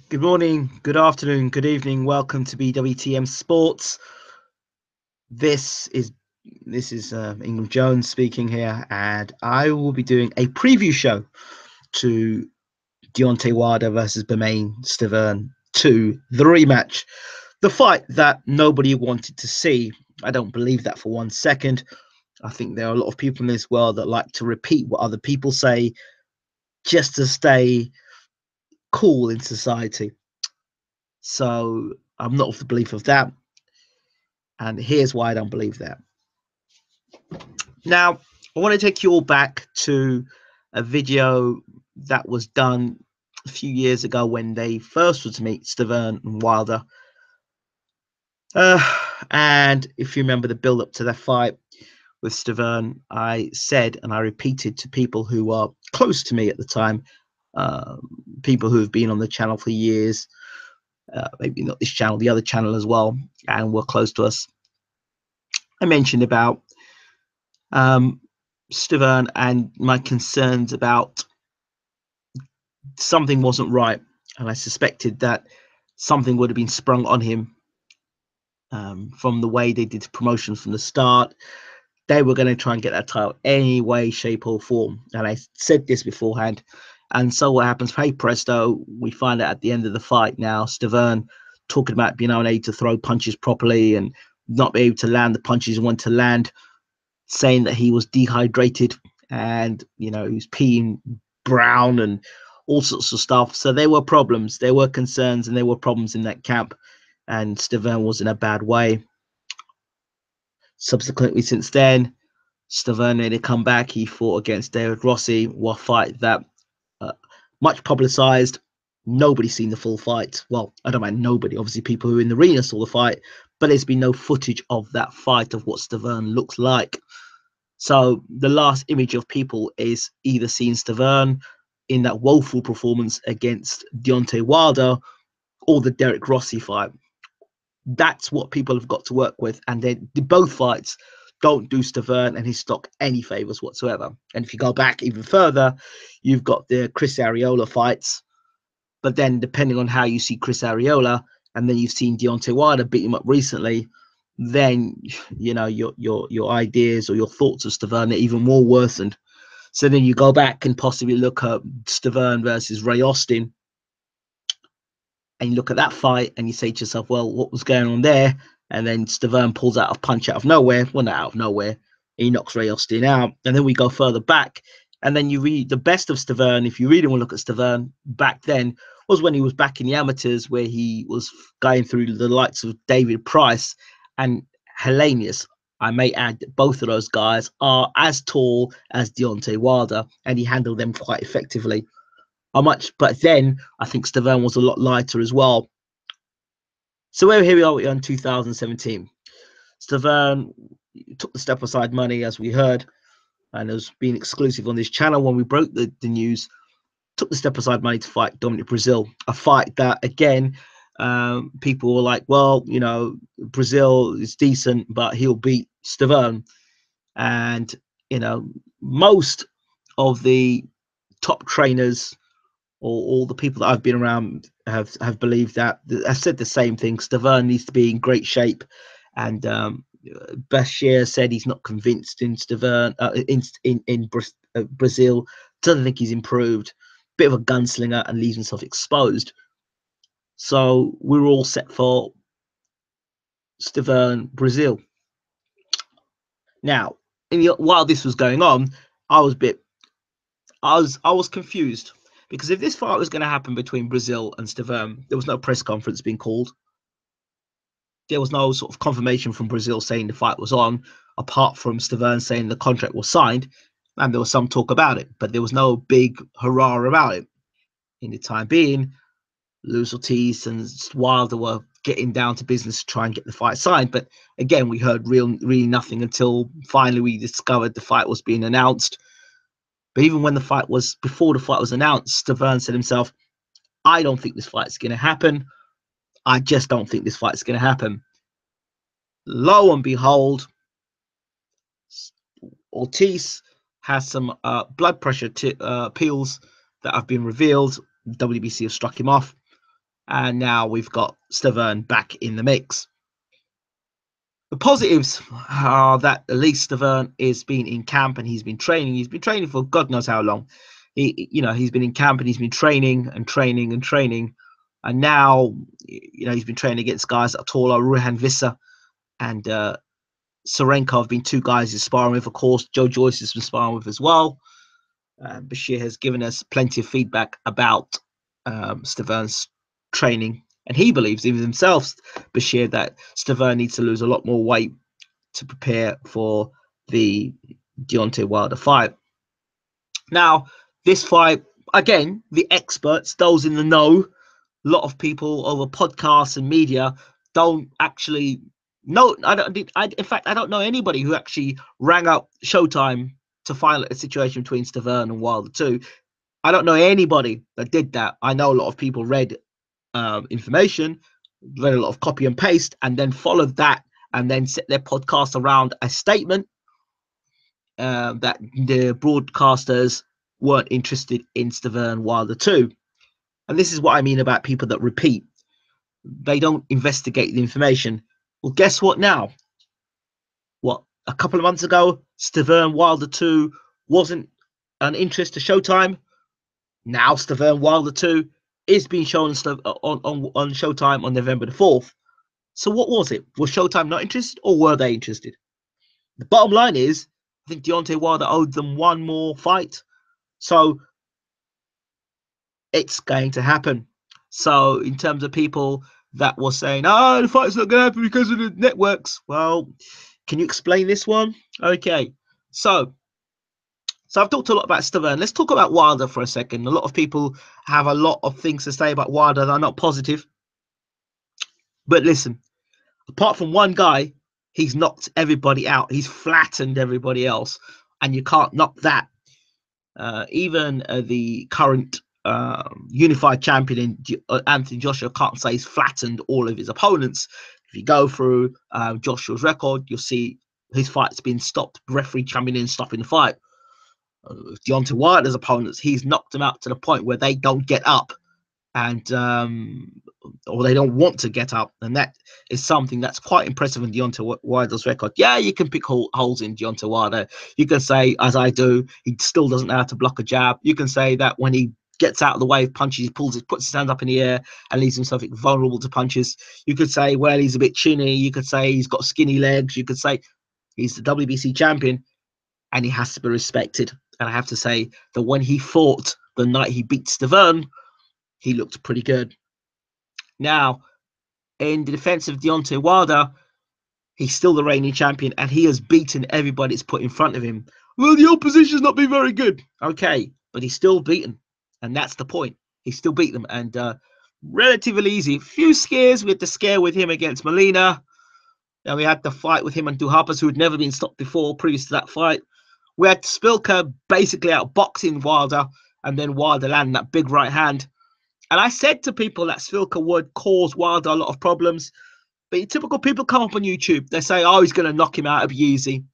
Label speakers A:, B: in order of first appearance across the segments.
A: Good morning, good afternoon, good evening. Welcome to BWTM Sports. This is Ingram Jones speaking here, and I will be doing a preview show to Deontay Wilder versus Bermane Stiverne 2, the rematch, the fight that nobody wanted to see. I don't believe that for 1 second. I think there are a lot of people in this world that like to repeat what other people say just to stay cool in society. So I'm not of the belief of that. And here's why I don't believe that. Now, I want to take you all back to a video that was done a few years ago when they first were to meet Stiverne and Wilder. And if you remember the build up to that fight with Stiverne, I said and I repeated to people who are close to me at the time, people who have been on the channel for years, maybe not this channel, the other channel as well, and were close to us. I mentioned about Stiverne and my concerns about something wasn't right, and I suspected that something would have been sprung on him from the way they did promotions from the start. They were going to try and get that title any way, shape, or form, and I said this beforehand. And so what happens? Hey presto, we find out at the end of the fight now, Stiverne talking about being unable to throw punches properly and not be able to land the punches he wanted to land, saying that he was dehydrated and he was peeing brown and all sorts of stuff. So there were problems, there were concerns, and there were problems in that camp, and Stiverne was in a bad way. Subsequently, since then, Stiverne had come back. He fought against David Rossi, a fight that much publicized. Nobody seen the full fight. Well, I don't mind nobody. Obviously, people who were in the arena saw the fight, but there's been no footage of that fight, of what Stiverne looks like. So the last image of people is either seeing Stiverne in that woeful performance against Deontay Wilder or the Derek Rossi fight. That's what people have got to work with, and both fights don't do Stiverne and his stock any favors whatsoever. And if you go back even further, you've got the Chris Arreola fights, but then depending on how you see Chris Arreola, and then you've seen Deontay Wilder beat him up recently, then your ideas or your thoughts of Stiverne are even more worsened. So then you go back and possibly look at Stiverne versus Ray Austin, and you look at that fight and you say to yourself, well, what was going on there? And then Stiverne pulls out a punch out of nowhere. Well, not out of nowhere. He knocks Ray Austin out. And then we go further back. And then you read the best of Stiverne. If you really want to look at Stiverne back then, was when he was back in the amateurs, where he was going through the likes of David Price and Hellenius. I may add that both of those guys are as tall as Deontay Wilder, and he handled them quite effectively. But then I think Stiverne was a lot lighter as well. So here we are in 2017. Stiverne took the step aside money, as we heard, and has been exclusive on this channel when we broke the news. Took the step aside money to fight Dominic Brazil, a fight that, again, people were like, well, Brazil is decent, but he'll beat Stiverne. And, most of the top trainers or all the people that I've been around have believed that. I've said the same thing. Stiverne needs to be in great shape, and Bashir said he's not convinced in Stiverne in Brazil. Doesn't think he's improved. Bit of a gunslinger and leaves himself exposed. So we're all set for Stiverne Brazil. Now, while this was going on, I was confused, because if this fight was going to happen between Brazil and Stiverne, there was no press conference being called. There was no sort of confirmation from Brazil saying the fight was on, apart from Stiverne saying the contract was signed, and there was some talk about it, but there was no big hurrah about it. In the time being, Luis Ortiz and Wilder were getting down to business to try and get the fight signed. But again, we heard really nothing until finally we discovered the fight was being announced. But even when before the fight was announced, Stiverne said himself, I don't think this fight's going to happen. I just don't think this fight's going to happen. Lo and behold, Ortiz has some blood pressure pills that have been revealed. WBC have struck him off. and now we've got Stiverne back in the mix. The positives are that at least Stiverne is been in camp and he's been training. He's been training for God knows how long. He's been in camp and he's been training and training and training, and now he's been training against guys that are taller. Ruhan Visser and Sorenko have been two guys he's sparring with. Of course, Joe Joyce has been sparring with as well. Bashir has given us plenty of feedback about Stiverne's training, and he believes even himself, Bashir, that Stiverne needs to lose a lot more weight to prepare for the Deontay Wilder fight. Now, this fight, again, the experts, those in the know, a lot of people over podcasts and media don't actually know. In fact, I don't know anybody who actually rang up Showtime to find a situation between Stiverne and Wilder 2. I don't know anybody that did that. I know a lot of people read information, read a lot of copy and paste, and then followed that and then set their podcast around a statement that the broadcasters weren't interested in Stiverne Wilder 2. And this is what I mean about people that repeat. They don't investigate the information. Well, guess what now? What, a couple of months ago, Stiverne Wilder 2 wasn't an interest to Showtime. Now Stiverne Wilder 2 is being shown on Showtime on November the 4th. So what was it? Was Showtime not interested, or were they interested? The bottom line is, I think Deontay Wilder owed them one more fight. So it's going to happen. So in terms of people that were saying, oh, the fight's not going to happen because of the networks. Well, can you explain this one? Okay. So I've talked a lot about Stiverne. Let's talk about Wilder for a second. A lot of people have a lot of things to say about Wilder that are not positive. But listen, apart from one guy, he's knocked everybody out. He's flattened everybody else. And you can't knock that. Even the current unified champion Anthony Joshua can't say he's flattened all of his opponents. If you go through Joshua's record, you'll see his fight's been stopped. Referee coming in, stopping the fight. Deontay Wilder's opponents, he's knocked them out to the point where they don't get up, and or they don't want to get up, and that is something that's quite impressive in Deontay Wilder's record. Yeah, you can pick holes in Deontay Wilder. You can say, as I do, he still doesn't know how to block a jab. You can say that when he gets out of the way of punches, he puts his hands up in the air and leaves himself vulnerable to punches. You could say, well, he's a bit chinny. You could say he's got skinny legs. You could say he's the WBC champion, and he has to be respected. And I have to say that when he fought the night he beat Stiverne, he looked pretty good. Now, in the defense of Deontay Wilder, he's still the reigning champion, and he has beaten everybody that's put in front of him. Well, the opposition's not been very good. Okay, but he's still beaten, and that's the point. He still beat them, and relatively easy. Few scares. We had the scare with him against Molina. Then we had the fight with him and Duhaupas, who had never been stopped before, previous to that fight. We had Spilka basically outboxing Wilder, and then Wilder landing that big right hand. And I said to people that Spilka would cause Wilder a lot of problems. But typical people come up on YouTube, they say, oh, he's going to knock him out, it'll be easy.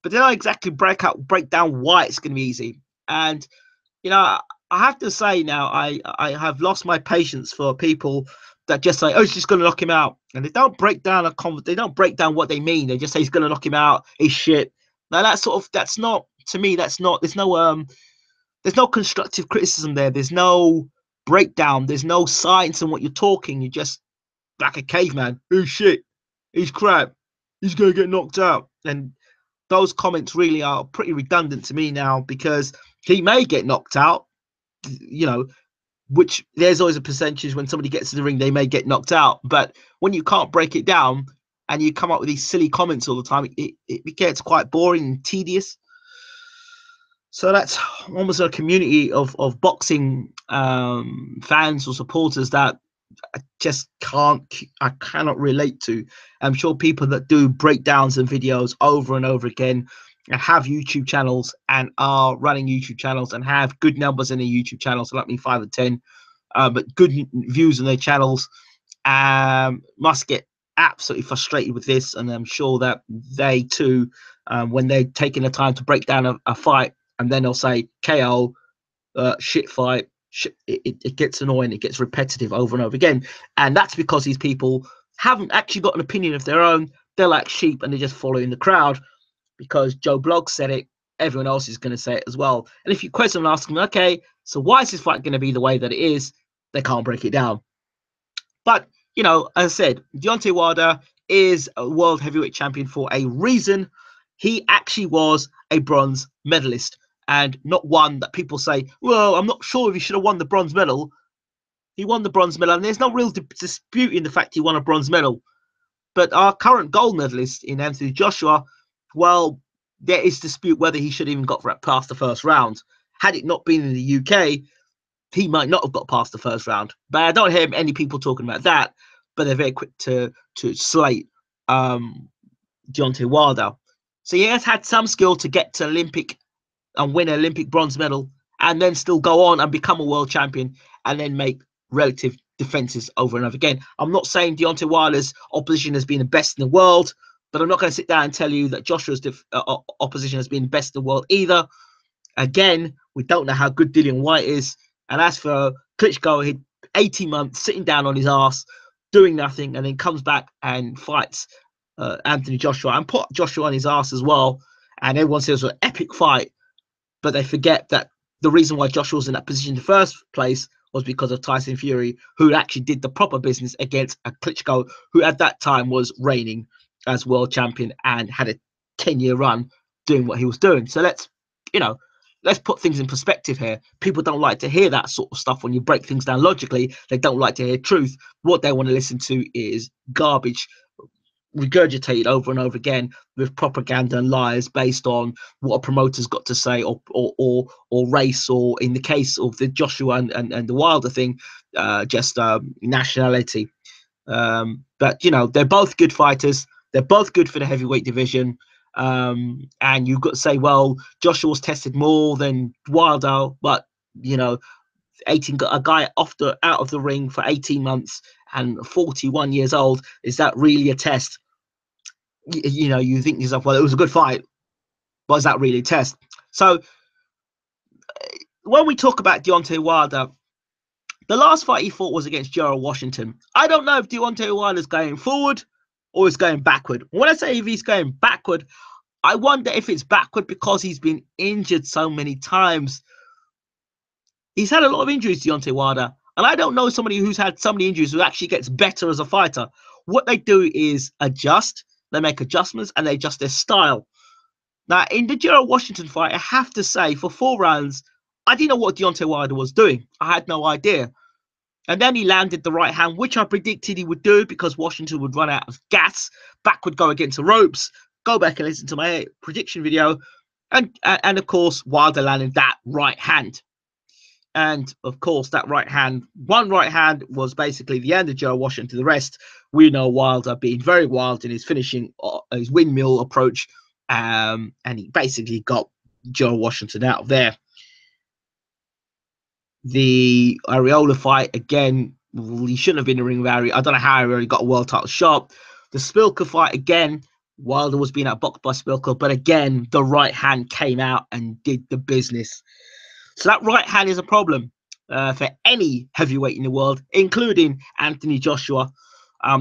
A: But they don't exactly break down why it's going to be easy. And, I have to say now, I have lost my patience for people that just say, oh, he's just going to knock him out. And they don't break down they don't break down what they mean. They just say he's going to knock him out, he's shit. Now that's not, to me, there's no constructive criticism there. There's no breakdown. There's no science in what you're talking. You're just like a caveman. He's shit. He's crap. He's going to get knocked out. And those comments really are pretty redundant to me now, because he may get knocked out, which there's always a percentage when somebody gets to the ring, they may get knocked out. But when you can't break it down and you come up with these silly comments all the time, it gets quite boring and tedious. So that's almost a community of boxing fans or supporters that I cannot relate to. I'm sure people that do breakdowns and videos over and over again and have YouTube channels and are running YouTube channels and have good numbers in their YouTube channels, so like me, 5 or 10, but good views on their channels, must get absolutely frustrated with this. And I'm sure that they too, when they're taking the time to break down a fight, and then they'll say KO, shit fight, it gets annoying. It gets repetitive over and over again, and that's because these people haven't actually got an opinion of their own. They're like sheep, and they're just following the crowd because Joe Bloggs said it. Everyone else is going to say it as well. And if you question them and ask them, okay, so why is this fight going to be the way that it is? They can't break it down. But, you know, as I said, Deontay Wilder is a world heavyweight champion for a reason. He actually was a bronze medalist, and not one that people say, well, I'm not sure if he should have won the bronze medal. He won the bronze medal, and there's no real dispute in the fact he won a bronze medal. But our current gold medalist in Anthony Joshua, well, there is dispute whether he should have even got past the first round. Had it not been in the UK, he might not have got past the first round. But I don't hear any people talking about that. But they're very quick to slate Deontay Wilder. So he has had some skill to get to Olympic and win an Olympic bronze medal, and then still go on and become a world champion, and then make relative defenses over and over again. I'm not saying Deontay Wilder's opposition has been the best in the world, but I'm not going to sit down and tell you that Joshua's opposition has been the best in the world either. Again, we don't know how good Dillian Whyte is. And as for Klitschko, he 18 months sitting down on his ass, doing nothing, and then comes back and fights Anthony Joshua and put Joshua on his ass as well. And everyone says it was an epic fight, but they forget that the reason why Joshua was in that position in the first place was because of Tyson Fury, who actually did the proper business against a Klitschko, who at that time was reigning as world champion and had a 10-year run doing what he was doing. So let's put things in perspective here. People don't like to hear that sort of stuff when you break things down logically. They don't like to hear truth. What they want to listen to is garbage regurgitated over and over again with propaganda and lies based on what a promoter's got to say, or race, or in the case of the Joshua and the Wilder thing, just nationality. But you know, they're both good fighters. They're both good for the heavyweight division. And you've got to say, well, Joshua was tested more than Wilder, but you know, a guy out of the ring for 18 months and 41 years old, is that really a test? You know, you think to yourself, well, it was a good fight, but is that really a test? So when we talk about Deontay Wilder, the last fight he fought was against Gerald Washington. I don't know if Deontay Wilder is going forward or is going backward. When I say if he's going backward, I wonder if it's backward because he's been injured so many times. He's had a lot of injuries, Deontay Wilder, and I don't know somebody who's had so many injuries who actually gets better as a fighter. What they do is adjust, they make adjustments, and they adjust their style. Now, in the Gerald Washington fight, I have to say, for 4 rounds, I didn't know what Deontay Wilder was doing. I had no idea. And then he landed the right hand, which I predicted he would do because Washington would run out of gas, back would go against the ropes. Go back and listen to my prediction video. And of course, Wilder landed that right hand. And of course, that one right hand was basically the end of Joe Washington. The rest, we know Wilder being very wild in his finishing, his windmill approach. And he basically got Joe Washington out of there. The Areola fight, again, he shouldn't have been in the ring with Ari. I don't know how Ari got a world title shot. The Spilker fight, again, Wilder was being outboxed by Spilker, but again, the right hand came out and did the business. So that right hand is a problem for any heavyweight in the world, including Anthony Joshua.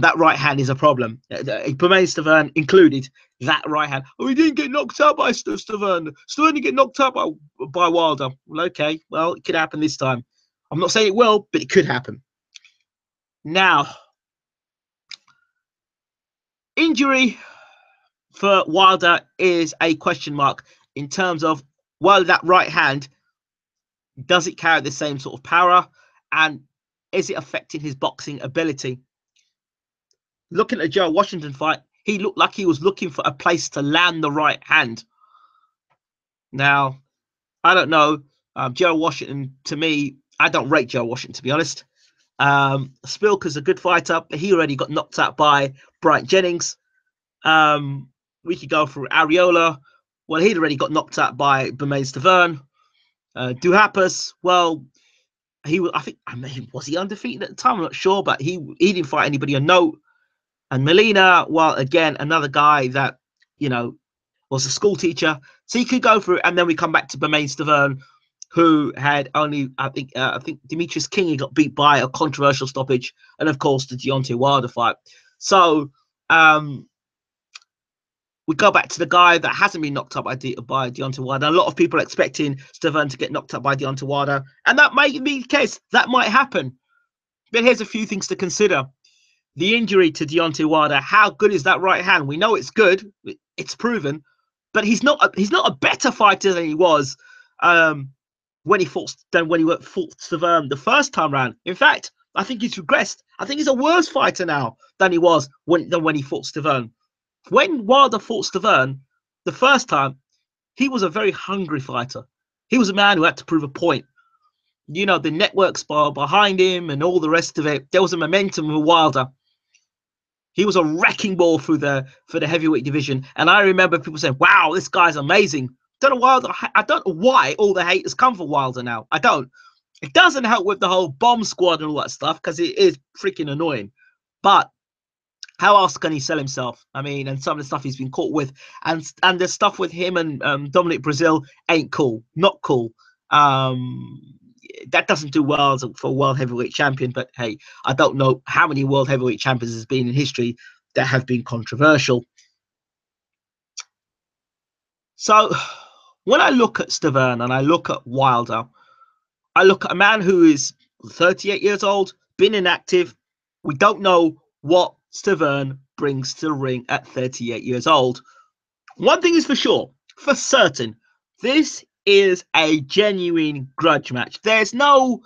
A: That right hand is a problem. Bermane Stiverne included. That right hand. Oh, he didn't get knocked out by Stiverne. Stiverne didn't get knocked out by Wilder. Well, okay. Well, it could happen this time. I'm not saying it will, but it could happen. Now, injury for Wilder is a question mark in terms of whether that right hand, does it carry the same sort of power, and is it affecting his boxing ability? Looking at the Joe Washington fight, he looked like he was looking for a place to land the right hand. Now, I don't know. Joe Washington, to me, I don't rate Joe Washington, to be honest. Spilker's a good fighter, but he already got knocked out by Bryant Jennings. We could go through Areola. Well, he'd already got knocked out by Bermane Stiverne. Duhaupas, well, was he undefeated at the time? I'm not sure, but he didn't fight anybody on note. And Molina, well, again, another guy that, you know, was a school teacher. So you could go through it, and then we come back to Bermane Stiverne. who had only, I think Demetrius King got beat by a controversial stoppage, and of course the Deontay Wilder fight. So we go back to the guy that hasn't been knocked up by Deontay Wilder. A lot of people are expecting Stiverne to get knocked up by Deontay Wilder, and that might be the case. That might happen. But here's a few things to consider. The injury to Deontay Wilder, how good is that right hand? We know it's good. It's proven. But he's not a better fighter than he was when he fought Stiverne the first time round. In fact, I think he's regressed. I think he's a worse fighter now than he was when he fought Stiverne. When Wilder fought Stiverne the first time, he was a very hungry fighter. He was a man who had to prove a point. You know, the networks behind him and all the rest of it. There was a momentum with Wilder. He was a wrecking ball for the heavyweight division. And I remember people saying, wow, this guy's amazing. I don't know why all the hate has come for Wilder now. I don't. It doesn't help with the whole bomb squad and all that stuff, because it is freaking annoying. But how else can he sell himself? I mean, and some of the stuff he's been caught with, and the stuff with him and Dominic Brazil ain't cool. Not cool. That doesn't do well for a world heavyweight champion. But hey, I don't know how many world heavyweight champions there's been in history that have been controversial. So when I look at Stiverne and I look at Wilder, I look at a man who is 38 years old, been inactive. We don't know what Stiverne brings to the ring at 38 years old. One thing is for sure, for certain, this is a genuine grudge match. There's no,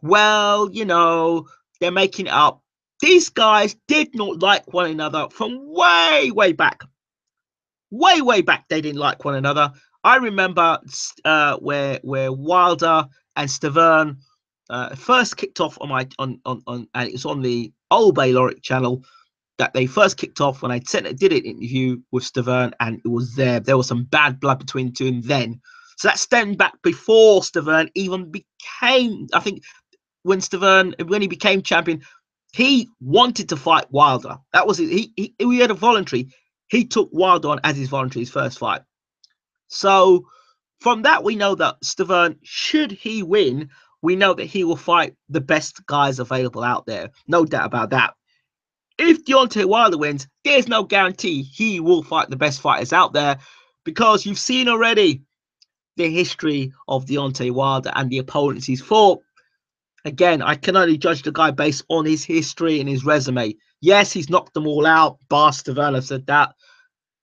A: well, you know, they're making it up. These guys did not like one another from way, way back. Way, way back, they didn't like one another. I remember where Wilder and Stiverne first kicked off on and it was on the old Bayloric channel that they first kicked off when I did an interview with Stiverne, and it was there was some bad blood between the two of them then. So that stemmed back before Stiverne even became, I think, when he became champion, he wanted to fight Wilder. That was it. He had a voluntary. He took Wilder on as his voluntary, his first fight. So from that, we know that Stiverne, should he win, we know that he will fight the best guys available out there. No doubt about that. If Deontay Wilder wins, there's no guarantee he will fight the best fighters out there, because you've seen already the history of Deontay Wilder and the opponents he's fought. Again, I can only judge the guy based on his history and his resume. Yes, he's knocked them all out. Stiverne said that.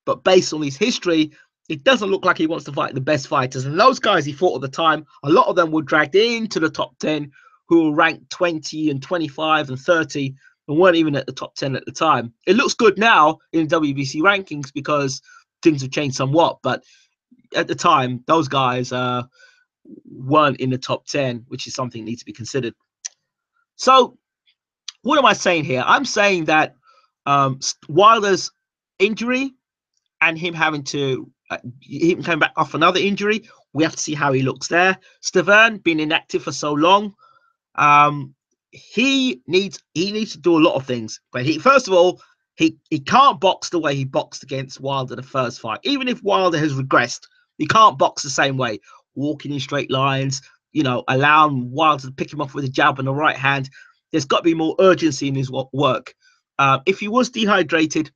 A: But based on his history, it doesn't look like he wants to fight the best fighters. And those guys he fought at the time, a lot of them were dragged into the top 10, who were ranked 20 and 25 and 30 and weren't even at the top 10 at the time. It looks good now in WBC rankings because things have changed somewhat. But at the time, those guys weren't in the top 10, which is something that needs to be considered. So what am I saying here? I'm saying that Wilder's injury and him having to him coming back off another injury, we have to see how he looks there. Stiverne being inactive for so long, he needs to do a lot of things. But first of all, he can't box the way he boxed against Wilder the first fight. Even if Wilder has regressed, he can't box the same way, walking in straight lines, you know, allowing Wilder to pick him off with a jab and the right hand. There's got to be more urgency in his work. If he was dehydrated,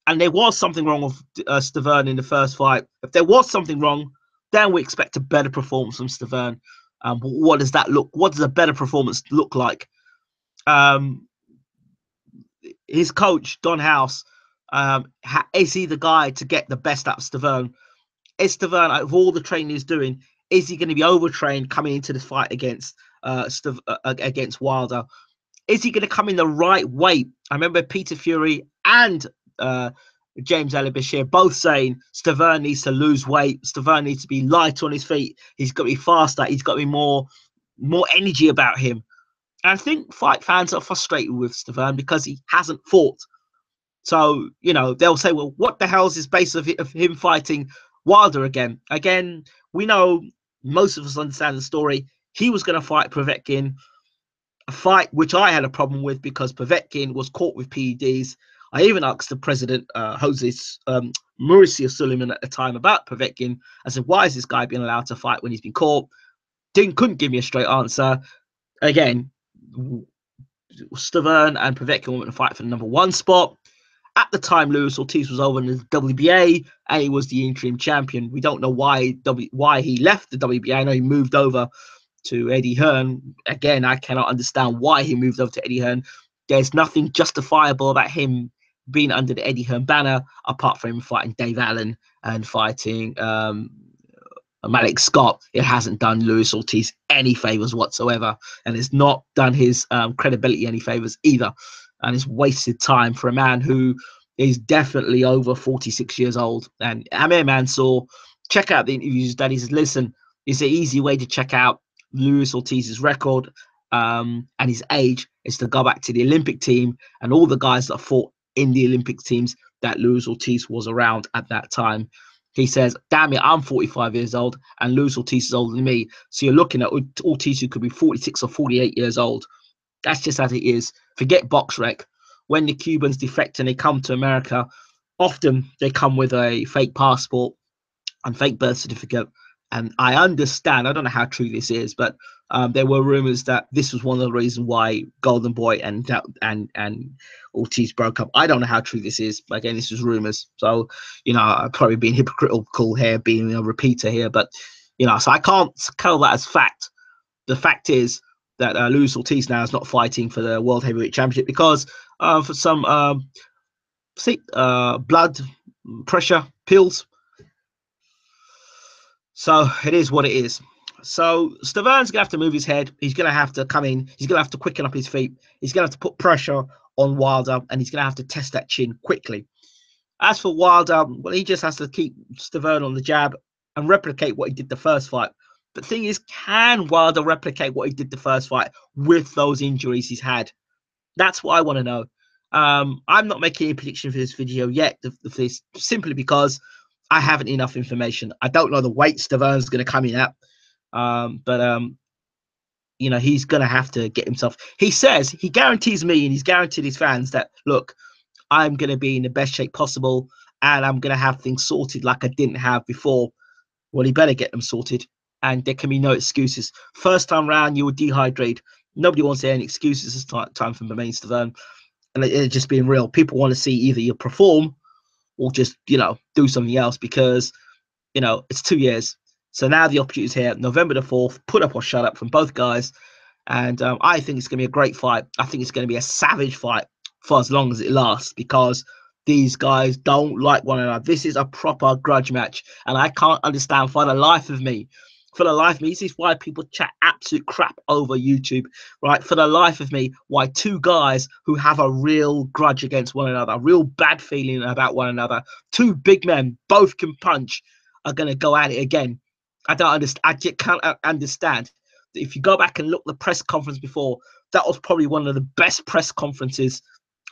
A: and there was something wrong with Stiverne in the first fight, if there was something wrong, then we expect a better performance from Stiverne. What does that look? What does a better performance look like? His coach, Don House, is he the guy to get the best out of Stiverne? Is Stiverne, out of all the training he's doing, is he going to be overtrained coming into this fight against Wilder? Is he going to come in the right weight? I remember Peter Fury and James Ali Bashir both saying Stiverne needs to lose weight. Stiverne needs to be light on his feet. He's got to be faster. He's got to be more energy about him. And I think fight fans are frustrated with Stiverne because he hasn't fought. So, you know, they'll say, well, what the hell is this base of him fighting Wilder again? Again, we know, most of us understand the story. He was going to fight Povetkin, a fight which I had a problem with because Povetkin was caught with PEDs. I even asked the president, Mauricio Suleiman at the time, about Povetkin. I said, why is this guy being allowed to fight when he's been caught? couldn't give me a straight answer. Again, Stiverne and Povetkin went to fight for the #1 spot. At the time, Luis Ortiz was over in the WBA and he was the interim champion. We don't know why he left the WBA. I know he moved over to Eddie Hearn. Again, I cannot understand why he moved over to Eddie Hearn. There's nothing justifiable about him being under the Eddie Hearn banner, apart from him fighting Dave Allen and fighting Malik Scott. It hasn't done Luis Ortiz any favors whatsoever, and it's not done his credibility any favors either. And it's wasted time for a man who is definitely over 46 years old. And Amir Mansour, check out the interviews that he says, listen, it's an easy way to check out Luis Ortiz's record and his age is to go back to the Olympic team and all the guys that fought in the Olympic teams that Luis Ortiz was around at that time. He says, damn it, I'm 45 years old and Luis Ortiz is older than me. So you're looking at Ortiz who could be 46 or 48 years old. That's just as it is. Forget BoxRec. When the Cubans defect and they come to America, often they come with a fake passport and fake birth certificate. And I understand, I don't know how true this is, but there were rumors that this was one of the reasons why Golden Boy and Ortiz broke up. I don't know how true this is. Again, this is rumors. So, you know, I'm probably being hypocritical here, being a repeater here. But, you know, so I can't call that as fact. The fact is that Luis Ortiz now is not fighting for the World Heavyweight Championship because for some blood pressure pills. So it is what it is. So Stiverne's gonna have to move his head. He's gonna have to come in. He's gonna have to quicken up his feet. He's gonna have to put pressure on Wilder, and he's gonna have to test that chin quickly. As for Wilder, well, he just has to keep Stiverne on the jab and replicate what he did the first fight. But the thing is, can Wilder replicate what he did the first fight with those injuries he's had? That's what I want to know. I'm not making any prediction for this video yet, for this, simply because I haven't enough information. I don't know the weight Stiverne's going to come in at, but you know, he's going to have to get himself. He says, he guarantees me and he's guaranteed his fans that, look, I'm going to be in the best shape possible and I'm going to have things sorted like I didn't have before. Well, he better get them sorted. And there can be no excuses. First time round, you were dehydrated. Nobody wants to hear any excuses this time from Bermane Stiverne. And it's just being real. People want to see either you perform or just, you know, do something else because, you know, it's 2 years. So now the opportunity is here. November the 4th, put up or shut up from both guys. And I think it's going to be a great fight. I think it's going to be a savage fight for as long as it lasts because these guys don't like one another. This is a proper grudge match. And I can't understand for the life of me. For the life of me, this is why people chat absolute crap over YouTube, right? For the life of me, why two guys who have a real grudge against one another, a real bad feeling about one another, two big men, both can punch, are going to go at it again. I don't understand. I just can't understand. If you go back and look at the press conference before, that was probably one of the best press conferences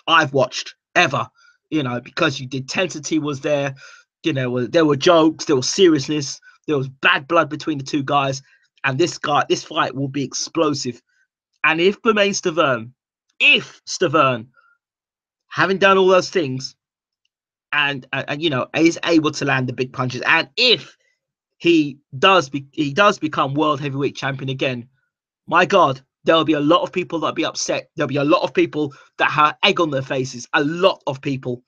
A: I've watched ever, you know, because the intensity was there, you know, there were jokes, there was seriousness, there was bad blood between the two guys, and this fight will be explosive. And if Bermane Stiverne, having done all those things, and you know, is able to land the big punches, and if he does become world heavyweight champion again, my God, there'll be a lot of people that'll be upset. There'll be a lot of people that have egg on their faces. A lot of people.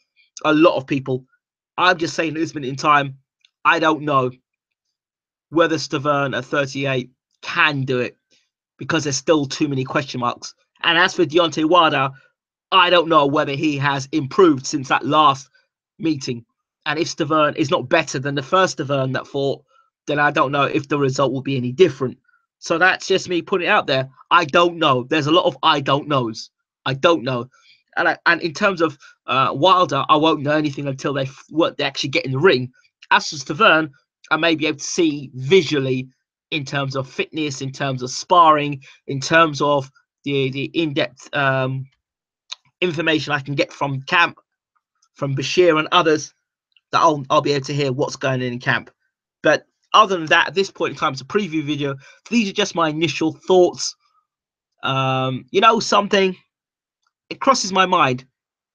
A: I'm just saying at this minute in time, I don't know whether Stiverne at 38 can do it because there's still too many question marks. And as for Deontay Wilder, I don't know whether he has improved since that last meeting. And if Stiverne is not better than the first Stiverne that fought, then I don't know if the result will be any different. So that's just me putting it out there. I don't know. There's a lot of I don't knows. I don't know. And in terms of Wilder, I won't know anything until they actually get in the ring. As for Stiverne, I may be able to see visually in terms of fitness, in terms of sparring, in terms of the in-depth information I can get from camp, from Bashir and others, that I'll be able to hear what's going on in camp. But other than that, at this point in time, it's a preview video. These are just my initial thoughts. You know something? It crosses my mind.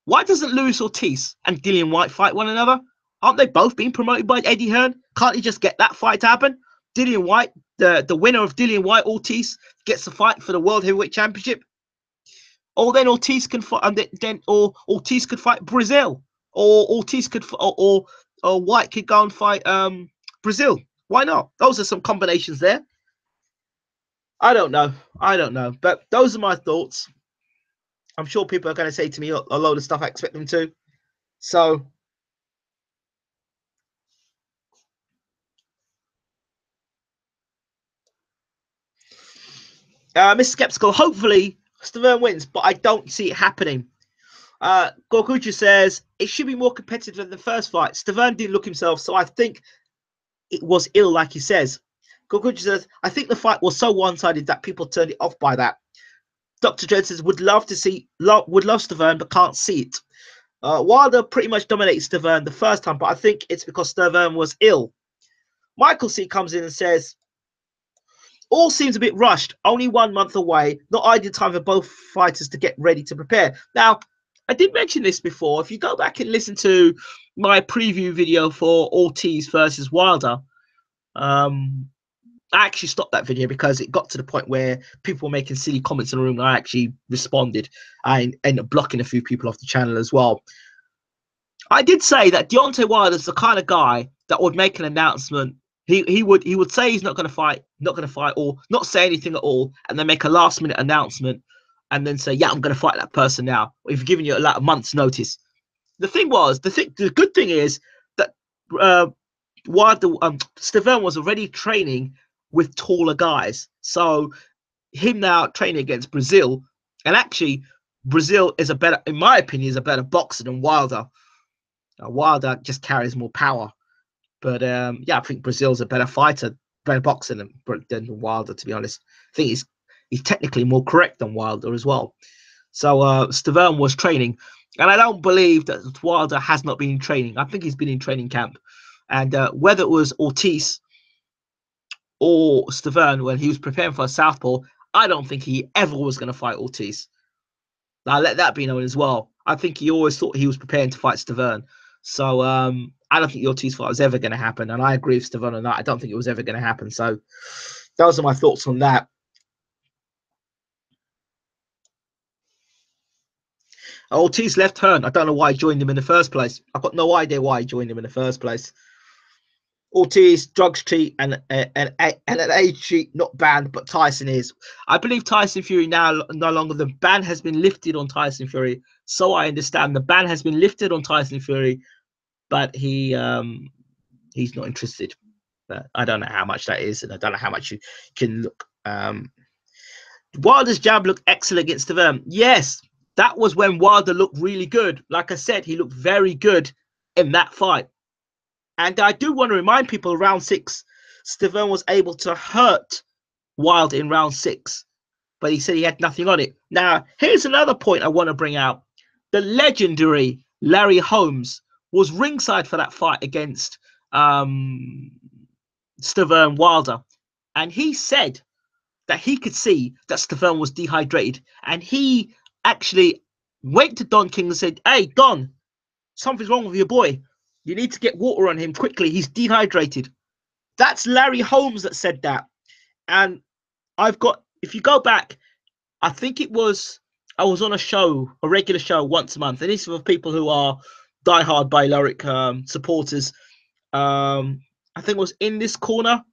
A: Why doesn't Luis Ortiz and Dillian Whyte fight one another? Aren't they both being promoted by Eddie Hearn? Can't he just get that fight to happen? Dillian Whyte the winner of Dillian White Ortiz gets the fight for the World Heavyweight Championship, or then Ortiz can fight, and then or Ortiz could fight Brazil, or Ortiz could or White could go and fight Brazil. Why not? Those are some combinations there. I don't know. I don't know. But those are my thoughts. I'm sure people are going to say to me a load of stuff I expect them to. So, Mr. Skeptical, hopefully Stiverne wins, but I don't see it happening. Gorguja says it should be more competitive than the first fight. Stiverne didn't look himself, so I think it was ill, like he says. Gorguja says, I think the fight was so one-sided that people turned it off by that. Dr. Dread says, would love Stiverne, but can't see it. Wilder pretty much dominated Stiverne the first time, but I think it's because Stiverne was ill. Michael C comes in and says, all seems a bit rushed, only 1 month away, not ideal time for both fighters to get ready to prepare. Now, I did mention this before. If you go back and listen to my preview video for Ortiz versus Wilder, I actually stopped that video because it got to the point where people were making silly comments in the room, and I actually responded. I ended up blocking a few people off the channel as well. I did say that Deontay Wilder is the kind of guy that would make an announcement. He would say he's not going to fight, or not say anything at all, and then make a last minute announcement, and then say, "Yeah, I'm going to fight that person now." We've given you a month's notice. The good thing is that Wilder, Stiverne was already training with taller guys, so him now training against Brazil, and actually Brazil is in my opinion, is a better boxer than Wilder. Wilder just carries more power. But yeah, I think Brazil's a better fighter, better boxer than Wilder, to be honest. I think he's technically more correct than Wilder as well. So Stiverne was training. And I don't believe that Wilder has not been in training. I think he's been in training camp. And whether it was Ortiz or Stiverne when he was preparing for a southpaw, I don't think he ever was going to fight Ortiz. Now, let that be known as well. I think he always thought he was preparing to fight Stiverne. So I don't think the Ortiz fight was ever going to happen. And I agree with Stiverne on that. I don't think it was ever going to happen. So those are my thoughts on that. Ortiz left Hearn. I don't know why he joined him in the first place. I've got no idea why he joined him in the first place. Ortiz, drugs cheat, and an age cheat, not banned, but Tyson is. I believe Tyson Fury now no longer, the ban has been lifted on Tyson Fury. So I understand the ban has been lifted on Tyson Fury, but he's not interested. But I don't know how much that is, and I don't know how much you can look. Wilder's jab looked excellent against Stiverne. Yes, that was when Wilder looked really good. Like I said, he looked very good in that fight. And I do want to remind people, round 6, Stiverne was able to hurt Wilder in round 6, but he said he had nothing on it. Now, here's another point I want to bring out. The legendary Larry Holmes was ringside for that fight against Stiverne Wilder. And he said that he could see that Stiverne was dehydrated. And he actually went to Don King and said, "Hey, Don, something's wrong with your boy. You need to get water on him quickly. He's dehydrated." That's Larry Holmes that said that. And if you go back, I think I was on a regular show once a month. And this is for people who are diehard Balearic supporters. I think it was In This Corner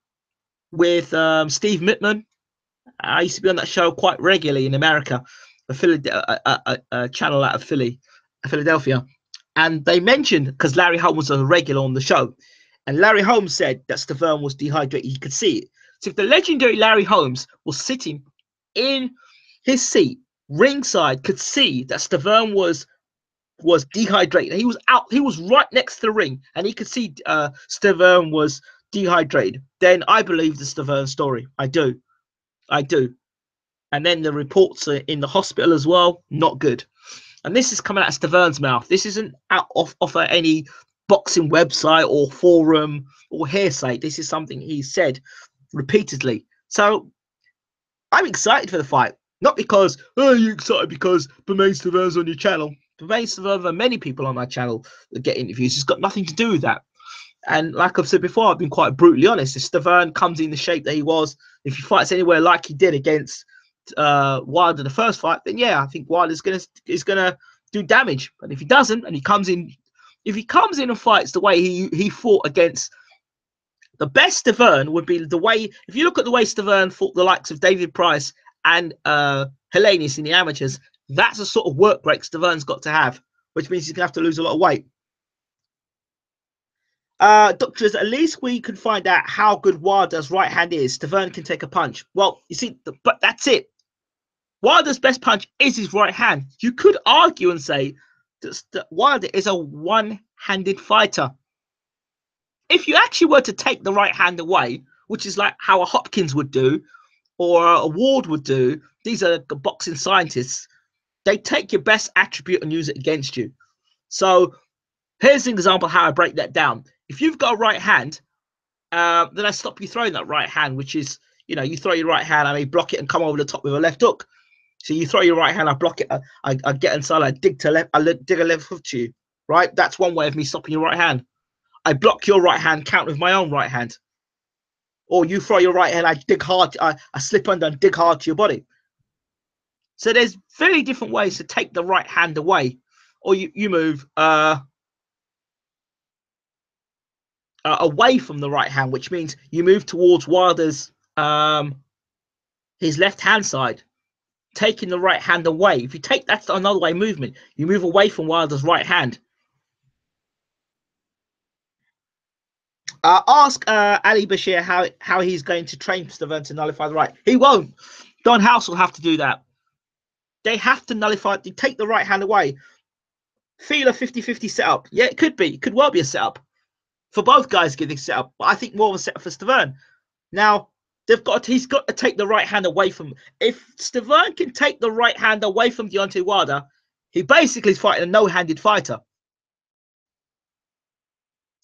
A: with Steve Mittman. I used to be on that show quite regularly in America, a channel out of Philadelphia. And they mentioned, because Larry Holmes was a regular on the show, and Larry Holmes said that Stiverne was dehydrated. He could see it. So if the legendary Larry Holmes was sitting in his seat, ringside, could see that Stiverne was dehydrated. He was out. He was right next to the ring, and he could see Stiverne was dehydrated. Then I believe the Stiverne story. I do. And then the reports are in the hospital as well, not good. And this is coming out of Stiverne's mouth. This isn't out off any boxing website or forum or hearsay. This is something he said repeatedly. So I'm excited for the fight. Not because, oh, you're excited because Bermane Stiverne's on your channel. Bermane Stiverne and many people on my channel that get interviews. It's got nothing to do with that. And like I've said before, I've been quite brutally honest. If Stiverne comes in the shape that he was, if he fights anywhere like he did against Wilder the first fight, then yeah, I think Wilder's is gonna do damage. But if he doesn't, and he comes in, if he comes in and fights the way he fought against the best, Stiverne would be the way. If you look at the way Stiverne fought the likes of David Price and Helenius in the amateurs, that's the sort of work rate Stiverne's got to have, which means he's gonna have to lose a lot of weight. Doctors, at least we can find out how good Wilder's right hand is. Stiverne can take a punch. Well, you see, but that's it. Wilder's best punch is his right hand. You could argue and say that Wilder is a one-handed fighter. If you actually were to take the right hand away, which is like how a Hopkins would do or a Ward would do, these are the boxing scientists. They take your best attribute and use it against you. So here's an example how I break that down. If you've got a right hand, then I stop you throwing that right hand, which is, you throw your right hand, I may block it and come over the top with a left hook. So you throw your right hand, I block it, I get inside, I dig a left hook to you, right? That's one way of me stopping your right hand. I block your right hand, count with my own right hand. Or you throw your right hand, I dig hard, I slip under and dig hard to your body. So there's very different ways to take the right hand away. Or you move away from the right hand, which means you move towards Wilder's his left hand side, taking the right hand away. If you take that's another way movement. You move away from Wilder's right hand. Ask Ali Bashir how he's going to train Stiverne to nullify the right. He won't. Don House will have to do that. They have to nullify. They take the right hand away. Feel a 50-50 setup. Yeah, it could be. It could well be a setup for both guys getting set up. But I think more of a setup for Stiverne. Now he's got to take the right hand away from. If Stiverne can take the right hand away from Deontay Wilder, he basically is fighting a no-handed fighter.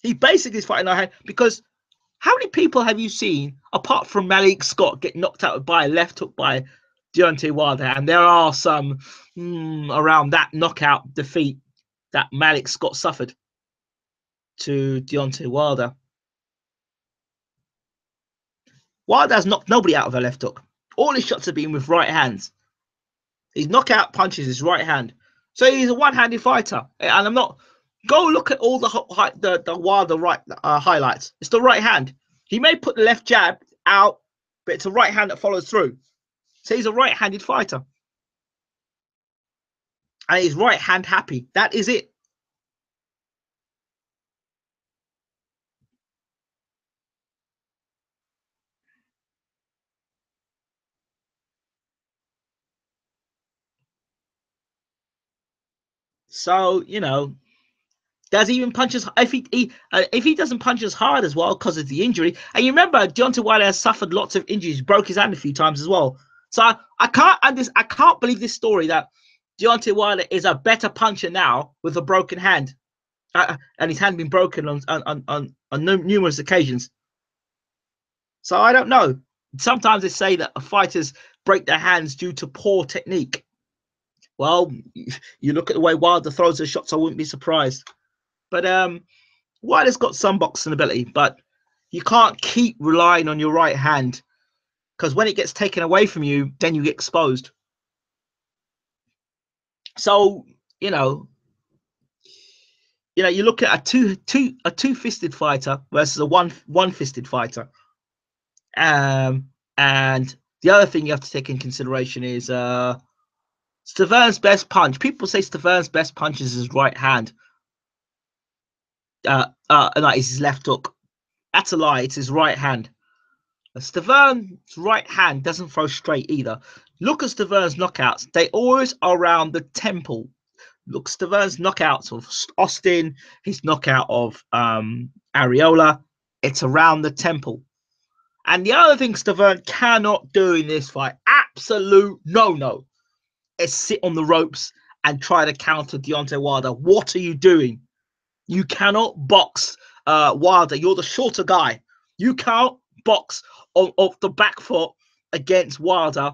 A: He basically is fighting no-handed because how many people have you seen apart from Malik Scott get knocked out by a left hook by Deontay Wilder? And there are some around that knockout defeat that Malik Scott suffered to Deontay Wilder. Wilder's knocked nobody out of a left hook. All his shots have been with right hands. His knockout punches his right hand. So he's a one-handed fighter. And I'm not. Go look at all the Wilder right highlights. It's the right hand. He may put the left jab out, but it's a right hand that follows through. So he's a right-handed fighter. And he's right hand happy. That is it. So, does he even punch as if he doesn't punch as hard as well because of the injury? And you remember Deontay Wilder has suffered lots of injuries, broke his hand a few times as well. So I can't believe this story that Deontay Wilder is a better puncher now with a broken hand, and his hand been broken on numerous occasions. So I don't know. Sometimes they say that fighters break their hands due to poor technique. Well, you look at the way Wilder throws his shots, I wouldn't be surprised. But Wilder's got some boxing ability, but you can't keep relying on your right hand because when it gets taken away from you, then you get exposed. So you look at a two-fisted fighter versus a one-fisted fighter. And the other thing you have to take in consideration is Stiverne's best punch. People say Stiverne's best punch is his right hand. Like it's his left hook. That's a lie. It's his right hand. Stiverne's right hand doesn't throw straight either. Look at Stiverne's knockouts. They always are around the temple. Look, Stiverne's knockouts of Austin, his knockout of Areola. It's around the temple. And the other thing Stiverne cannot do in this fight, absolute no, is sit on the ropes and try to counter Deontay Wilder. What are you doing? You cannot box Wilder. You're the shorter guy. You can't box off the back foot against Wilder.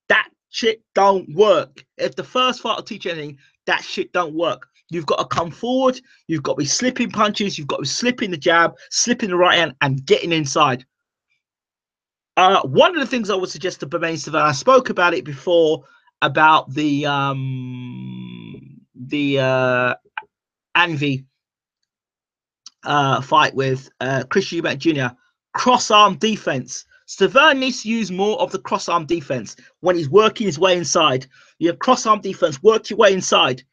A: That shit don't work. If the first fight will teach anything, that shit don't work. You've got to come forward. You've got to be slipping punches. You've got to be slipping the jab, slipping the right hand, and getting inside. One of the things I would suggest to Bermane Stiverne, I spoke about it before about the Anvi fight with Chris Eubank Jr. Cross-arm defense. Stiverne needs to use more of the cross-arm defense when he's working his way inside. You have cross-arm defense, work your way inside.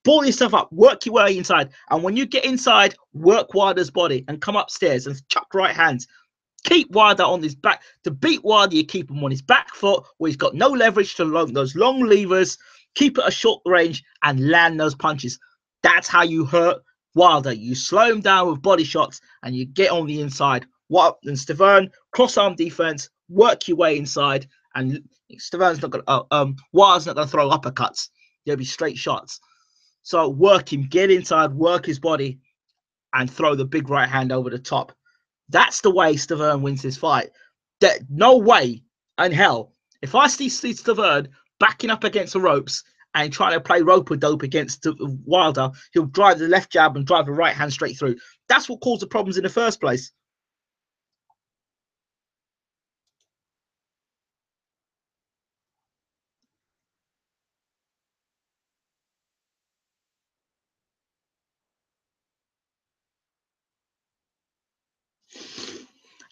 A: Ball yourself up, work your way inside. And when you get inside, work Wilder's body and come upstairs and chuck right hands. Keep Wilder on his back. To beat Wilder, you keep him on his back foot where he's got no leverage to those long levers. Keep it a short range and land those punches. That's how you hurt Wilder. You slow him down with body shots and you get on the inside. What and Stiverne, cross-arm defense, work your way inside, and Stiverne's not gonna Wilder's not gonna throw uppercuts. There'll be straight shots. So work him, get inside, work his body, and throw the big right hand over the top. That's the way Stiverne wins this fight. No way in hell. If I see Stiverne backing up against the ropes and trying to play rope-a-dope against Wilder, he'll drive the left jab and drive the right hand straight through. That's what caused the problems in the first place.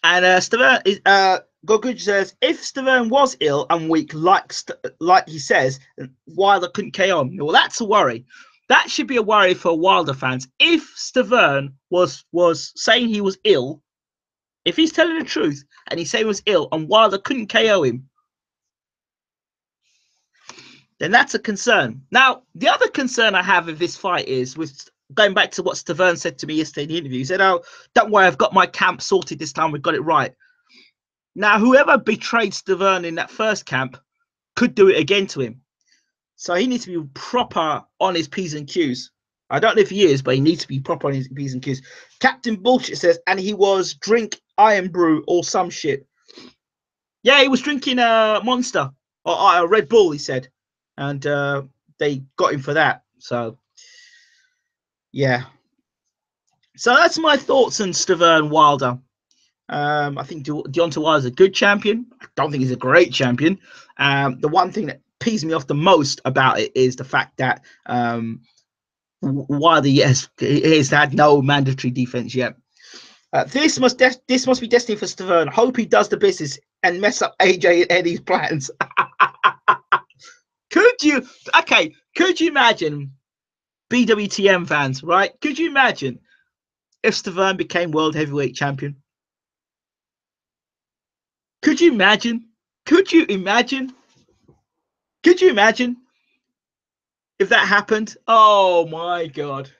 A: And Stiverne is Goguj says if Stiverne was ill and weak, like he says, Wilder couldn't KO him. Well, that's a worry. That should be a worry for Wilder fans. If Stiverne was saying he was ill, if he's telling the truth and he's saying he was ill and Wilder couldn't KO him, then that's a concern. Now, the other concern I have with this fight is with going back to what Stiverne said to me yesterday in the interview. He said, "Oh, don't worry, I've got my camp sorted this time. We've got it right." Now, whoever betrayed Stiverne in that first camp could do it again to him. So he needs to be proper on his P's and Q's. I don't know if he is, but he needs to be proper on his P's and Q's. Captain Bullshit says, and he was drink Iron Brew or some shit. Yeah, he was drinking a Monster or a Red Bull, he said. And they got him for that. So, yeah. So that's my thoughts on Stiverne Wilder. I think Deontay Wilder is a good champion. I don't think he's a great champion. The one thing that pees me off the most about it is the fact that Wilder, yes, he has had no mandatory defense yet. This must be destiny for Stiverne. Hope he does the business and mess up AJ and Eddie's plans. Could you imagine BWTM fans, right? Could you imagine if Stiverne became world heavyweight champion? Could you imagine? Could you imagine? Could you imagine if that happened? Oh my God.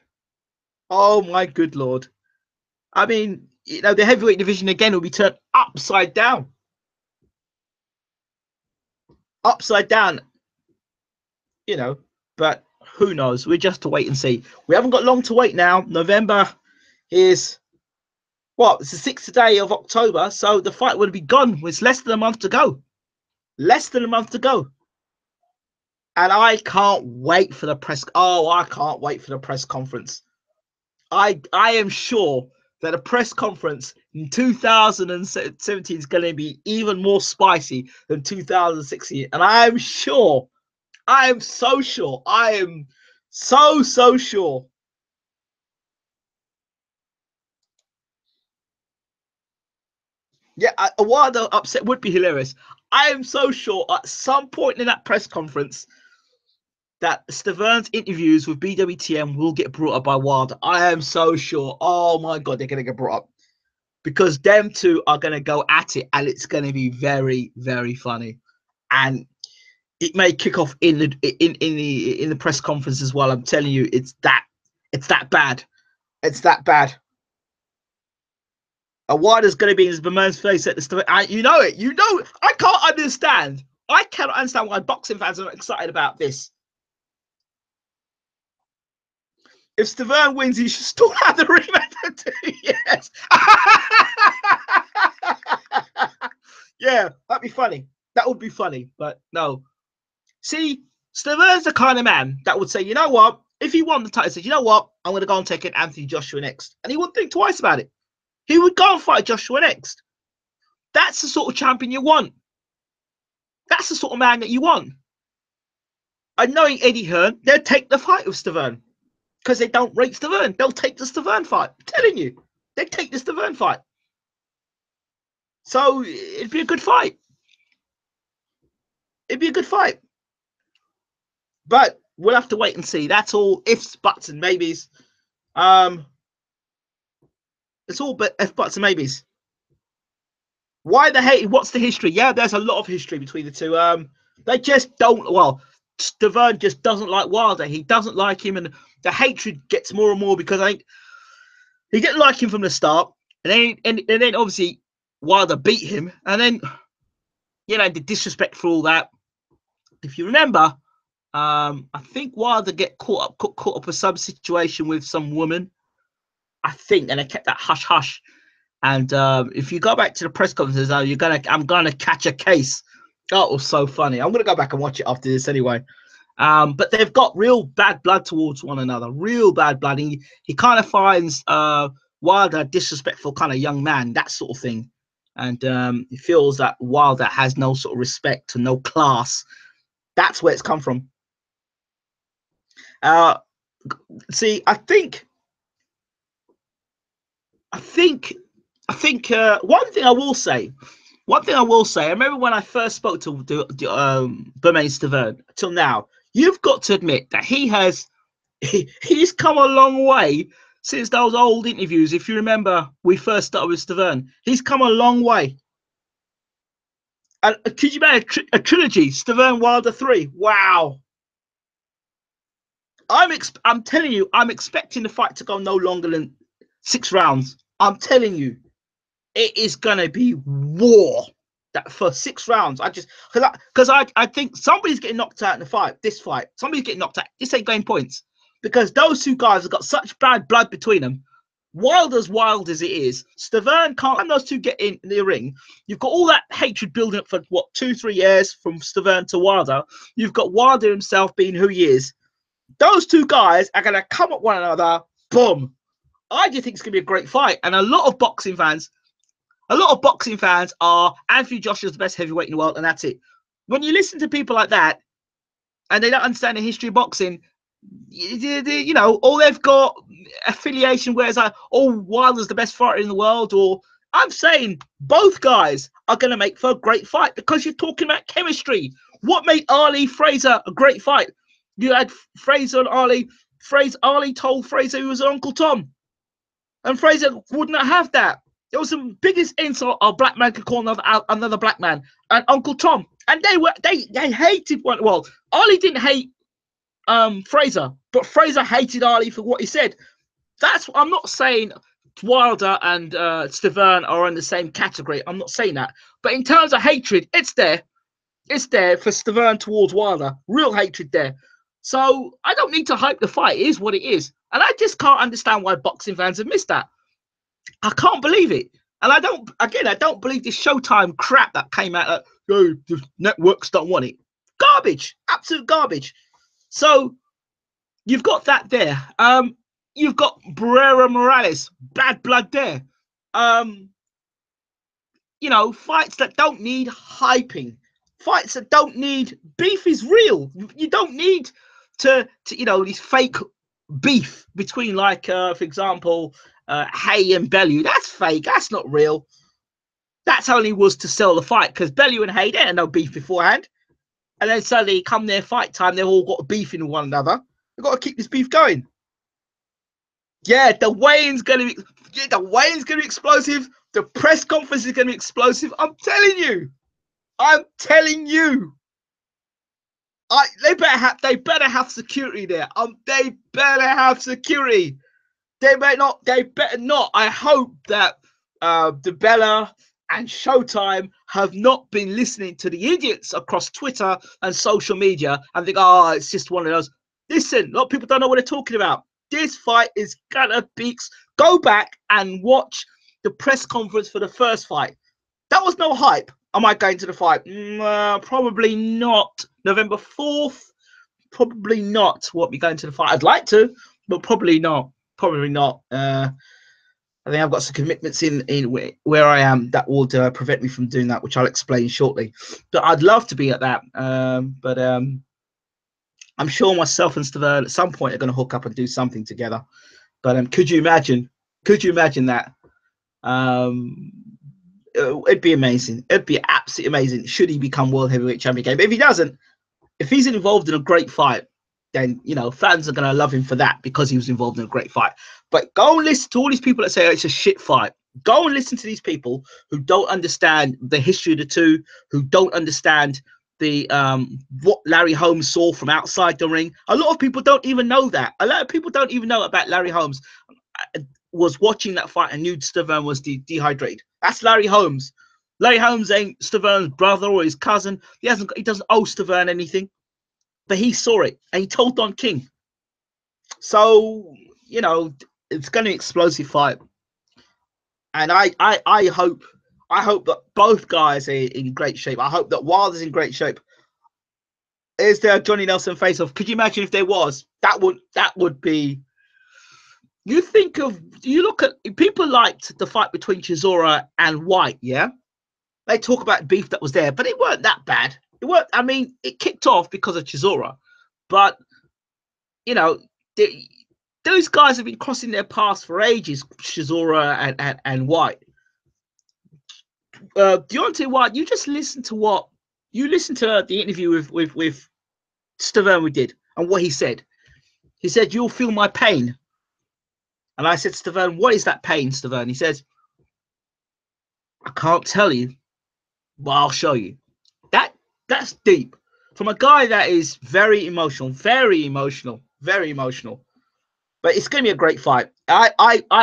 A: Oh my good Lord. I mean, you know, the heavyweight division again will be turned upside down. Upside down. You know, but who knows? We're just to wait and see. We haven't got long to wait now. November is what? It's the 6th day of October, so the fight will be gone. It's less than a month to go. Less than a month to go. And I can't wait for the press. Oh, I can't wait for the press conference. I am sure that a press conference in 2017 is going to be even more spicy than 2016. And I'm sure, I am so sure, I am so sure. Yeah, a Wilder upset would be hilarious. I am so sure at some point in that press conference that Stiverne's interviews with BWTM will get brought up by Wilder. I am so sure. Oh my God, they're going to get brought up because them two are going to go at it, and it's going to be very, very funny. And it may kick off in the press conference as well. I'm telling you, it's that bad. It's that bad. A Wilder's going to be in his Bermane's face at the start. You know it. You know. I can't understand. I cannot understand why boxing fans are excited about this. If Stiverne wins, he should still have the rematch. Yes. Yeah, that'd be funny. That would be funny, but no. See, Stiverne's the kind of man that would say, you know what? If he won the title, he said, you know what, I'm going to go and take it Anthony Joshua next. And he wouldn't think twice about it. He would go and fight Joshua next. That's the sort of champion you want. That's the sort of man that you want. And knowing Eddie Hearn, they'll take the fight with Stiverne. Because they don't rate Stiverne. They'll take the Stiverne fight. I'm telling you. They take the Stiverne fight. So it'd be a good fight. It'd be a good fight. But we'll have to wait and see. That's all ifs, buts, and maybes. It's all but ifs, buts, and maybes. Why the hate? What's the history? Yeah, there's a lot of history between the two. They just don't. Well, Stiverne just doesn't like Wilder. He doesn't like him, and the hatred gets more and more because I think he didn't like him from the start, and then obviously Wilder beat him, and then the disrespect for all that. If you remember, I think Wilder get caught up with some situation with some woman, I think, and they kept that hush hush. And if you go back to the press conferences, I'm gonna catch a case. That was so funny. I'm gonna go back and watch it after this anyway. But they've got real bad blood towards one another, real bad blood. He kind of finds Wilder a disrespectful kind of young man, that sort of thing. And he feels that Wilder has no sort of respect and no class. That's where it's come from. See, I think one thing I will say, I remember when I first spoke to Bermane Stiverne till now, you've got to admit that he's come a long way since those old interviews. If you remember, we first started with Stiverne. He's come a long way. And could you make a trilogy, Stiverne Wilder 3? Wow. I'm telling you, I'm expecting the fight to go no longer than 6 rounds. I'm telling you, it is gonna be war. That for 6 rounds, because I think somebody's getting knocked out in the fight. This fight, somebody's getting knocked out. This ain't going points because those two guys have got such bad blood between them. Wild as it is, Stiverne can't. And those two get in the ring. You've got all that hatred building up for what 2-3 years from Stiverne to Wilder. You've got Wilder himself being who he is. Those two guys are gonna come at one another. Boom! I do think it's gonna be a great fight, and a lot of boxing fans are Anthony Joshua's the best heavyweight in the world, and that's it. When you listen to people like that, and they don't understand the history of boxing, all they've got affiliation where it's like, oh, Wilder's the best fighter in the world, or I'm saying both guys are going to make for a great fight because you're talking about chemistry. What made Ali Fraser a great fight? You had Fraser and Ali. Ali told Fraser he was Uncle Tom, and Fraser would not have that. It was the biggest insult a black man could call another black man, and Uncle Tom. And they hated one. Well, Ali didn't hate Fraser, but Fraser hated Ali for what he said. I'm not saying Wilder and Stiverne are in the same category. I'm not saying that. But in terms of hatred, it's there. It's there for Stiverne towards Wilder. Real hatred there. So I don't need to hype the fight. It is what it is. And I just can't understand why boxing fans have missed that. I can't believe it. And I don't believe this Showtime crap that came out. The networks don't want it. Garbage. Absolute garbage. So you've got that there. You've got Barrera Morales. Bad blood there. Fights that don't need hyping. Fights that don't need beef is real. You don't need to this fake beef between, like, for example, Hay and Bellew. That's fake. That's not real. That's only was to sell the fight because Bellew and Hay, they had no beef beforehand. And then suddenly come their fight time, they've all got beef in one another. They've got to keep this beef going. Yeah, the weigh-in's going to be explosive. The press conference is going to be explosive. I'm telling you. They better have security there. They better have security. They better not. I hope that DeBella and Showtime have not been listening to the idiots across Twitter and social media and think, oh, it's just one of those. Listen, a lot of people don't know what they're talking about. This fight is gonna be. Go back and watch the press conference for the first fight. That was no hype. Am I going to the fight? Probably not. November 4th. probably not what we go into the fight. I'd like to, but probably not. Probably not. I think I've got some commitments in where I am that would prevent me from doing that, which I'll explain shortly. But I'd love to be at that. But I'm sure myself and Stiverne at some point are going to hook up and do something together. But could you imagine? Could you imagine that? It'd be amazing. It'd be absolutely amazing. Should he become world heavyweight champion again? But if he doesn't, if he's involved in a great fight, then fans are going to love him for that because he was involved in a great fight. But go and listen to all these people that say, oh, it's a shit fight. Go and listen to these people who don't understand the history of the two, who don't understand the what Larry Holmes saw from outside the ring. A lot of people don't even know that. A lot of people don't even know about Larry Holmes. Was watching that fight and knew Stiverne was dehydrated. That's Larry Holmes. Larry Holmes ain't Stiverne's brother or his cousin. He doesn't owe Stiverne anything. But he saw it and he told Don King. So, it's going to be an explosive fight. And I hope that both guys are in great shape. I hope that Wilder's in great shape. Is there a Johnny Nelson face-off? Could you imagine if there was? That would be. You look at people liked the fight between Chisora and White, yeah? They talk about beef that was there, but it weren't that bad. It weren't, I mean, it kicked off because of Chisora. But those guys have been crossing their paths for ages, Chisora and White. Deontay White, you just listen to the interview with Stiverne we did and what he said. He said, "You'll feel my pain." And I said, Stiverne, what is that pain, Stiverne? He says, I can't tell you, but I'll show you. That's deep. From a guy that is very emotional. But it's going to be a great fight. I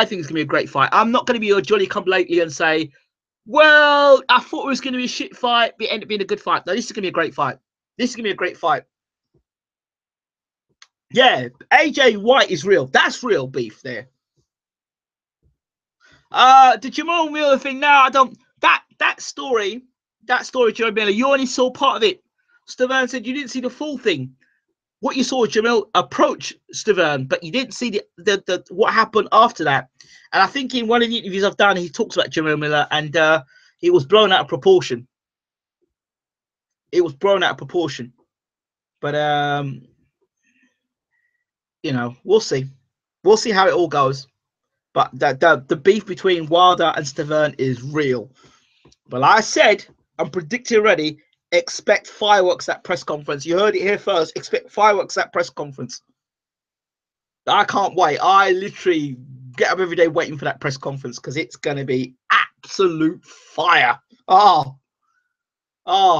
A: think it's going to be a great fight. I'm not going to be a Johnny come lately and say, well, I thought it was going to be a shit fight, but it ended up being a good fight. No, this is going to be a great fight. Yeah, AJ White is real. That's real beef there. The Jamal Miller thing. Now I don't. That story, Joe Miller. You only saw part of it. Stiverne said you didn't see the full thing. What you saw Jamil approach Stiverne, but you didn't see the what happened after that. And I think in one of the interviews I've done, he talks about Jamil Miller, and it was blown out of proportion. But we'll see. We'll see how it all goes. But the beef between Wilder and Stiverne is real. But like I said, I'm predicting already. Expect fireworks at press conference. You heard it here first. Expect fireworks at press conference. I can't wait. I literally get up every day waiting for that press conference because it's going to be absolute fire. Oh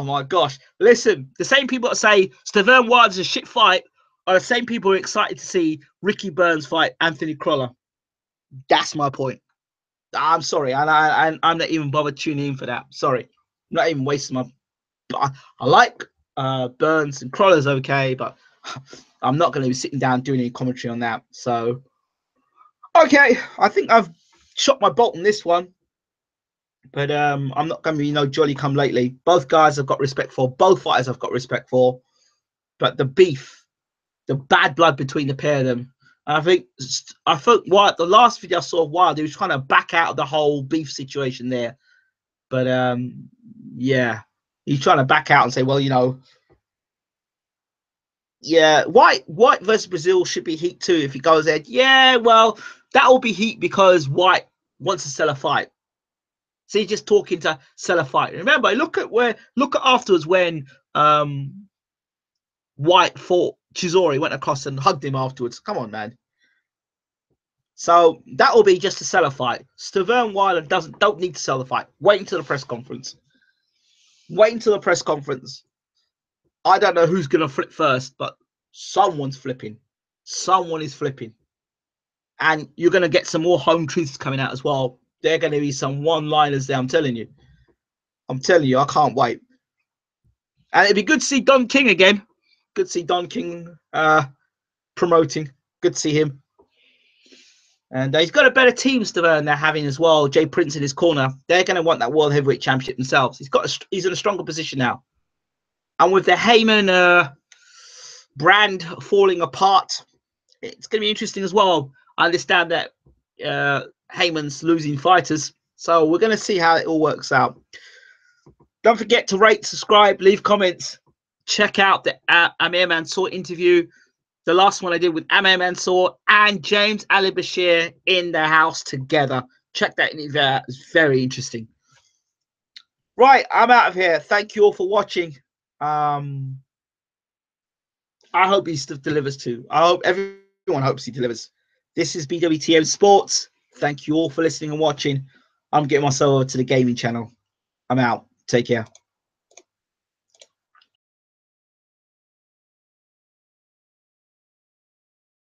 A: my gosh. Listen, the same people that say Stiverne Wilder's a shit fight are the same people who are excited to see Ricky Burns fight Anthony Crolla. That's my point. I'm sorry. I'm not even bothered tuning in for that. Sorry. I'm not even wasting my... I like Burns and Crolla's okay, but I'm not going to be sitting down doing any commentary on that. So, okay, I think I've shot my bolt on this one. But I'm not going to be jolly come lately. Both guys I've got respect for. Both fighters I've got respect for. But the beef, the bad blood between the pair of them. I thought Wild, the last video I saw of Wild, he was trying to back out of the whole beef situation there. But yeah. He's trying to back out and say, well, yeah, White versus Brazil should be heat too if he goes ahead. Yeah, well, that will be heat because White wants to sell a fight. So he's just talking to sell a fight. Remember, look at afterwards when White fought Chisora, went across and hugged him afterwards. Come on, man. So that will be just to sell a fight. Stiverne Wilder don't need to sell the fight. Wait until the press conference. I don't know who's going to flip first, but someone's flipping. Someone is flipping. And you're going to get some more home truths coming out as well. There are going to be some one-liners there, I'm telling you. I can't wait. And it'd be good to see Don King again. Good to see Don King promoting. Good to see him. And he's got a better team they're having as well. Jay Prince in his corner. They're going to want that World Heavyweight Championship themselves. He's in a stronger position now. And with the Heyman brand falling apart. It's going to be interesting as well. I understand that Heyman's losing fighters, so we're going to see how it all works out. Don't forget to rate, subscribe, leave comments. Check out the Amir Mansour interview, the last one I did with Amir Mansour and James Ali Bashir in the house together. Check that interview out. It's very interesting. Right, I'm out of here. Thank you all for watching. I hope he still delivers too. I hope everyone hopes he delivers. This is BWTM Sports. Thank you all for listening and watching. I'm getting myself over to the gaming channel. I'm out. Take care.